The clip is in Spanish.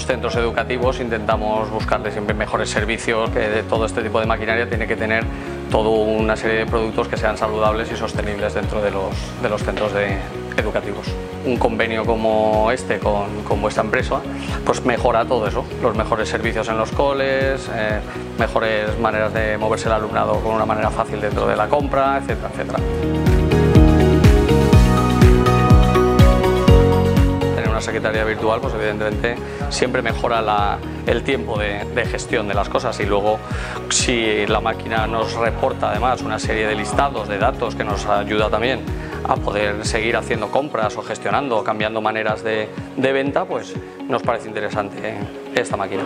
los centros educativos intentamos buscarle siempre mejores servicios, que todo este tipo de maquinaria tiene que tener toda una serie de productos que sean saludables y sostenibles dentro de los centros educativos. Un convenio como este con vuestra empresa pues mejora todo eso, los mejores servicios en los coles, mejores maneras de moverse el alumnado con una manera fácil dentro de la compra, etcétera, etcétera. Secretaría virtual, pues evidentemente siempre mejora el tiempo de gestión de las cosas, y luego si la máquina nos reporta además una serie de listados de datos que nos ayuda también a poder seguir haciendo compras o gestionando o cambiando maneras de venta, pues nos parece interesante esta máquina.